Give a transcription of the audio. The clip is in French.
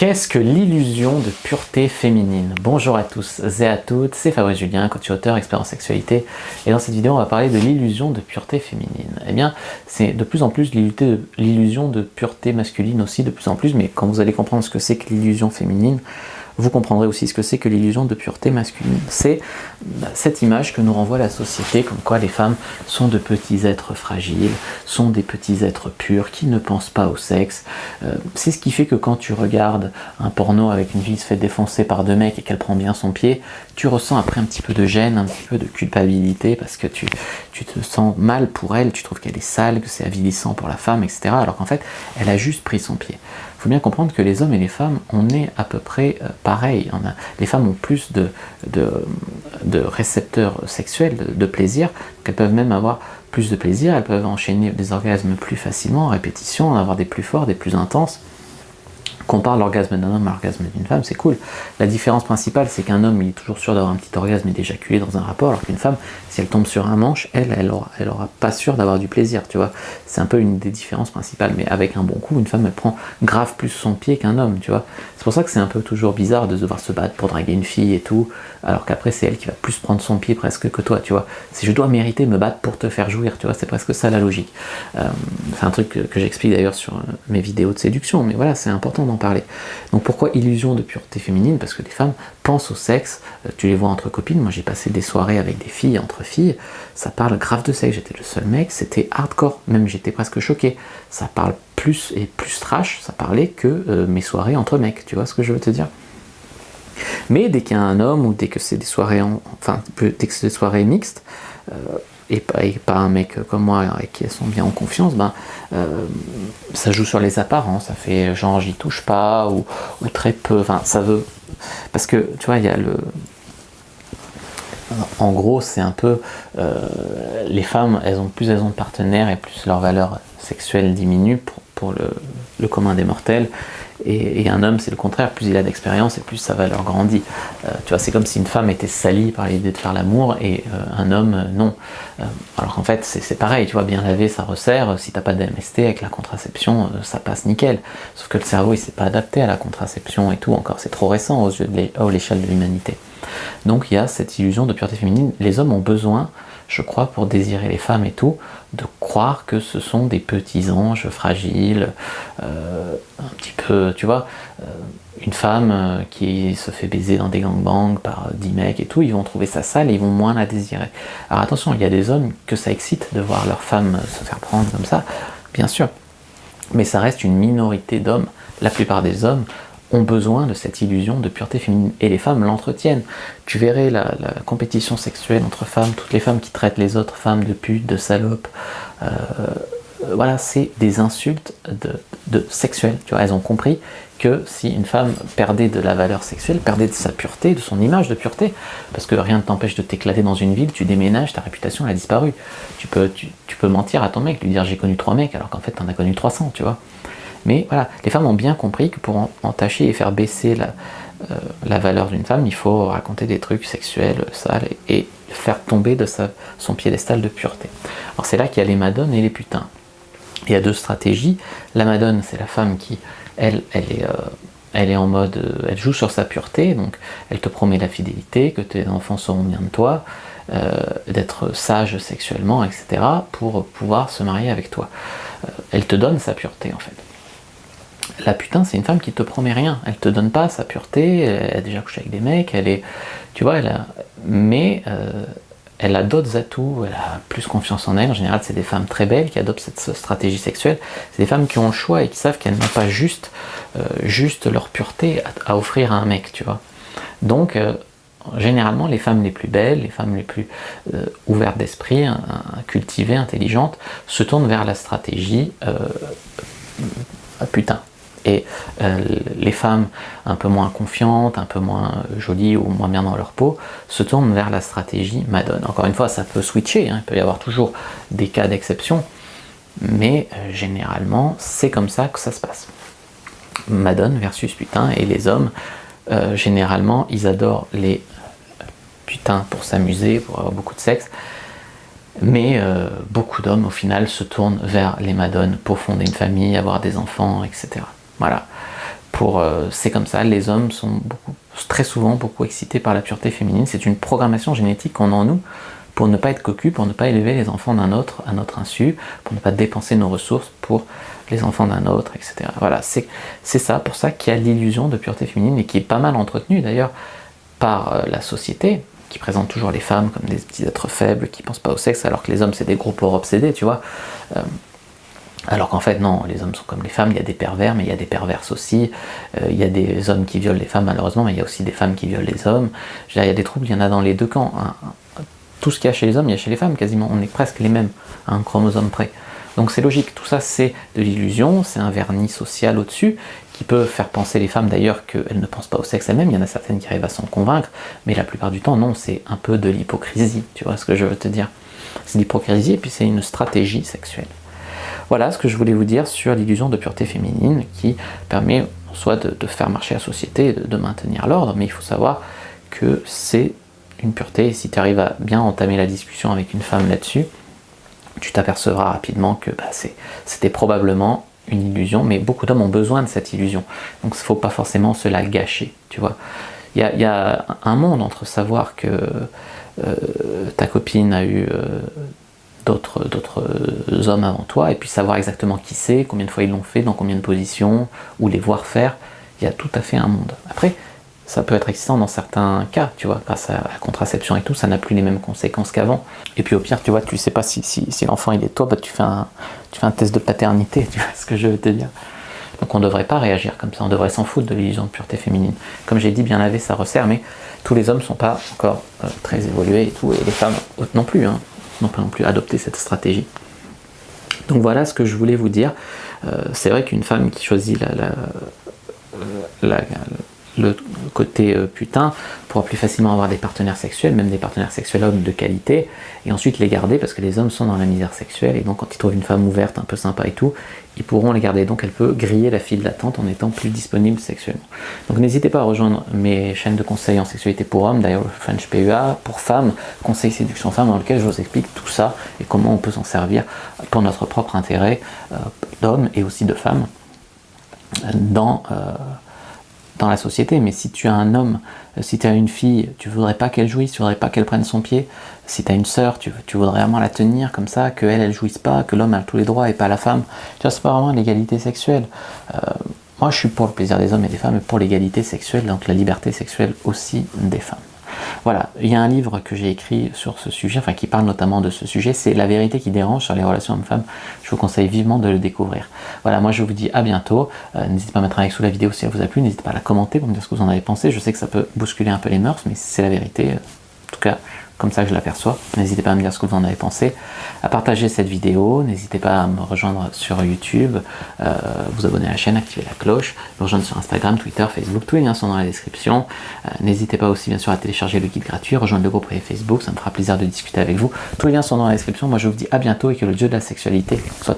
Qu'est-ce que l'illusion de pureté féminine? Bonjour à tous et à toutes, c'est Fabrice Julien, coach auteur, expert en sexualité, et dans cette vidéo on va parler de l'illusion de pureté féminine. Eh bien, c'est de plus en plus l'illusion de pureté masculine aussi, de plus en plus, mais quand vous allez comprendre ce que c'est que l'illusion féminine, vous comprendrez aussi ce que c'est que l'illusion de pureté masculine. C'est cette image que nous renvoie la société, comme quoi les femmes sont de petits êtres fragiles, sont des petits êtres purs, qui ne pensent pas au sexe. C'est ce qui fait que quand tu regardes un porno avec une fille qui se fait défoncer par deux mecs et qu'elle prend bien son pied, tu ressens après un petit peu de gêne, un petit peu de culpabilité, parce que tu te sens mal pour elle, tu trouves qu'elle est sale, que c'est avilissant pour la femme, etc. Alors qu'en fait, elle a juste pris son pied. Il faut bien comprendre que les hommes et les femmes, on est à peu près pareil. Les femmes ont plus de récepteurs sexuels, de plaisir, donc elles peuvent même avoir plus de plaisir, elles peuvent enchaîner des orgasmes plus facilement, en répétition, en avoir des plus forts, des plus intenses. Compare l'orgasme d'un homme à l'orgasme d'une femme, c'est cool. La différence principale, c'est qu'un homme il est toujours sûr d'avoir un petit orgasme et d'éjaculer dans un rapport, alors qu'une femme, si elle tombe sur un manche, elle aura pas sûr d'avoir du plaisir, tu vois. C'est un peu une des différences principales, mais avec un bon coup, une femme, elle prend grave plus son pied qu'un homme, tu vois. C'est pour ça que c'est un peu toujours bizarre de devoir se battre pour draguer une fille et tout, alors qu'après, c'est elle qui va plus prendre son pied presque que toi, tu vois. Si je dois mériter me battre pour te faire jouir, tu vois, c'est presque ça la logique. C'est un truc que j'explique d'ailleurs sur mes vidéos de séduction, mais voilà, c'est important d'en parler. Donc pourquoi illusion de pureté féminine? Parce que les femmes pensent au sexe, tu les vois entre copines, moi j'ai passé des soirées avec des filles, entre filles, ça parle grave de sexe, j'étais le seul mec, c'était hardcore, même j'étais presque choqué, ça parle plus et plus trash, ça parlait que mes soirées entre mecs, tu vois ce que je veux te dire? Mais dès qu'il y a un homme, ou dès que c'est des soirées, dès que c'est des soirées mixtes, et pas un mec comme moi avec qui elles sont bien en confiance, ça joue sur les apparences, ça fait genre j'y touche pas ou très peu, enfin ça veut, parce que tu vois il y a en gros c'est un peu les femmes plus elles ont de partenaires et plus leur valeur sexuelle diminue pour le commun des mortels. Et un homme, c'est le contraire, plus il a d'expérience et plus sa valeur grandit. Tu vois, c'est comme si une femme était salie par l'idée de faire l'amour et un homme, non. Alors qu'en fait, c'est pareil, tu vois, bien lavé, ça resserre. Si t'as pas d'MST avec la contraception, ça passe nickel. Sauf que le cerveau, il s'est pas adapté à la contraception et tout, encore, c'est trop récent à l'échelle de l'humanité. Donc il y a cette illusion de pureté féminine. Les hommes ont besoin, je crois, pour désirer les femmes et tout, de croire que ce sont des petits anges fragiles, un petit peu, tu vois, une femme qui se fait baiser dans des gangbangs par 10 mecs et tout, ils vont trouver ça sale et ils vont moins la désirer. Alors attention, il y a des hommes que ça excite de voir leur femme se faire prendre comme ça, bien sûr, mais ça reste une minorité d'hommes. La plupart des hommes ont besoin de cette illusion de pureté féminine, et les femmes l'entretiennent. Tu verrais la compétition sexuelle entre femmes, toutes les femmes qui traitent les autres femmes de putes, de salopes, voilà, c'est des insultes de sexuelles, tu vois, elles ont compris que si une femme perdait de la valeur sexuelle, perdait de sa pureté, de son image de pureté, parce que rien ne t'empêche de t'éclater dans une ville, tu déménages, ta réputation elle a disparu. Tu peux mentir à ton mec, lui dire j'ai connu 3 mecs, alors qu'en fait t'en as connu 300, tu vois. Mais voilà, les femmes ont bien compris que pour entacher et faire baisser la valeur d'une femme, il faut raconter des trucs sexuels, sales, et faire tomber de son piédestal de pureté. Alors c'est là qu'il y a les madones et les putains. Il y a deux stratégies. La madone, c'est la femme qui, elle est en mode, elle joue sur sa pureté, donc elle te promet la fidélité, que tes enfants seront bien de toi, d'être sage sexuellement, etc., pour pouvoir se marier avec toi. Elle te donne sa pureté, en fait. La putain, c'est une femme qui te promet rien, elle te donne pas sa pureté, elle a déjà couché avec des mecs, tu vois, mais elle a d'autres atouts, elle a plus confiance en elle. En général, c'est des femmes très belles qui adoptent cette stratégie sexuelle. C'est des femmes qui ont le choix et qui savent qu'elles n'ont pas juste leur pureté à offrir à un mec, tu vois. Donc, généralement, les femmes les plus belles, les femmes les plus ouvertes d'esprit, cultivées, intelligentes, se tournent vers la stratégie putain. Et les femmes un peu moins confiantes, un peu moins jolies ou moins bien dans leur peau, se tournent vers la stratégie madone. Encore une fois, ça peut switcher, hein, il peut y avoir toujours des cas d'exception, mais généralement, c'est comme ça que ça se passe. Madone versus putain, et les hommes, généralement, ils adorent les putains pour s'amuser, pour avoir beaucoup de sexe, mais beaucoup d'hommes, au final, se tournent vers les madones pour fonder une famille, avoir des enfants, etc. Voilà. c'est comme ça, les hommes sont très souvent beaucoup excités par la pureté féminine. C'est une programmation génétique qu'on a en nous pour ne pas être cocu, pour ne pas élever les enfants d'un autre à notre insu, pour ne pas dépenser nos ressources pour les enfants d'un autre, etc. Voilà, c'est ça, pour ça qu'il y a l'illusion de pureté féminine et qui est pas mal entretenue d'ailleurs par la société, qui présente toujours les femmes comme des petits êtres faibles qui pensent pas au sexe, alors que les hommes c'est des gros pauvres obsédés, tu vois. Alors qu'en fait non, les hommes sont comme les femmes, il y a des pervers, mais il y a des perverses aussi, il y a des hommes qui violent les femmes malheureusement, mais il y a aussi des femmes qui violent les hommes. Je veux dire, il y a des troubles, il y en a dans les deux camps. Tout ce qu'il y a chez les hommes, il y a chez les femmes quasiment, on est presque les mêmes, à un chromosome près. Donc c'est logique, tout ça c'est de l'illusion, c'est un vernis social au-dessus, qui peut faire penser les femmes d'ailleurs qu'elles ne pensent pas au sexe elles-mêmes, il y en a certaines qui arrivent à s'en convaincre, mais la plupart du temps non, c'est un peu de l'hypocrisie, tu vois ce que je veux te dire. C'est de l'hypocrisie et puis c'est une stratégie sexuelle. Voilà ce que je voulais vous dire sur l'illusion de pureté féminine qui permet soit de faire marcher la société et de maintenir l'ordre, mais il faut savoir que c'est une pureté, et si tu arrives à bien entamer la discussion avec une femme là-dessus, tu t'apercevras rapidement que c'était probablement une illusion, mais beaucoup d'hommes ont besoin de cette illusion. Donc il ne faut pas forcément se la gâcher, tu vois. Il y a un monde entre savoir que ta copine a eu d'autres hommes avant toi, et puis savoir exactement qui c'est, combien de fois ils l'ont fait, dans combien de positions, ou les voir faire. Il y a tout à fait un monde. Après, ça peut être excitant dans certains cas, tu vois, grâce à la contraception et tout, ça n'a plus les mêmes conséquences qu'avant. Et puis au pire, tu vois, tu sais pas si l'enfant il est toi, tu fais un test de paternité, tu vois ce que je veux te dire. Donc on ne devrait pas réagir comme ça, on devrait s'en foutre de l'illusion de pureté féminine. Comme j'ai dit, bien lavé, ça resserre, mais tous les hommes ne sont pas encore très évolués et tout, et les femmes non plus, n'ont pas non plus adopté cette stratégie. Donc voilà ce que je voulais vous dire. C'est vrai qu'une femme qui choisit le côté putain pourra plus facilement avoir des partenaires sexuels, même des partenaires sexuels hommes de qualité, et ensuite les garder parce que les hommes sont dans la misère sexuelle, et donc quand ils trouvent une femme ouverte, un peu sympa et tout, ils pourront les garder. Donc elle peut griller la file d'attente en étant plus disponible sexuellement. Donc n'hésitez pas à rejoindre mes chaînes de conseils en sexualité pour hommes, d'ailleurs le French PUA, pour femmes, conseil séduction femme, dans lequel je vous explique tout ça et comment on peut s'en servir pour notre propre intérêt d'hommes et aussi de femmes dans la société. Mais si tu as un homme, si tu as une fille, tu voudrais pas qu'elle jouisse, tu voudrais pas qu'elle prenne son pied. Si tu as une sœur, tu voudrais vraiment la tenir comme ça, qu'elle jouisse pas, que l'homme a tous les droits et pas la femme. Tu vois, c'est pas vraiment l'égalité sexuelle. Moi je suis pour le plaisir des hommes et des femmes, et pour l'égalité sexuelle, donc la liberté sexuelle aussi des femmes. Voilà, il y a un livre que j'ai écrit sur ce sujet, enfin qui parle notamment de ce sujet, c'est La vérité qui dérange sur les relations hommes-femmes. Je vous conseille vivement de le découvrir. Voilà, moi je vous dis à bientôt. N'hésitez pas à mettre un like sous la vidéo si elle vous a plu, n'hésitez pas à la commenter pour me dire ce que vous en avez pensé. Je sais que ça peut bousculer un peu les mœurs, mais c'est la vérité. En tout cas, comme ça que je l'aperçois. N'hésitez pas à me dire ce que vous en avez pensé, à partager cette vidéo, n'hésitez pas à me rejoindre sur YouTube, vous abonner à la chaîne, activer la cloche, me rejoindre sur Instagram, Twitter, Facebook, tous les liens sont dans la description. N'hésitez pas aussi bien sûr à télécharger le guide gratuit, rejoindre le groupe privé Facebook, ça me fera plaisir de discuter avec vous. Tous les liens sont dans la description. Moi je vous dis à bientôt et que le dieu de la sexualité soit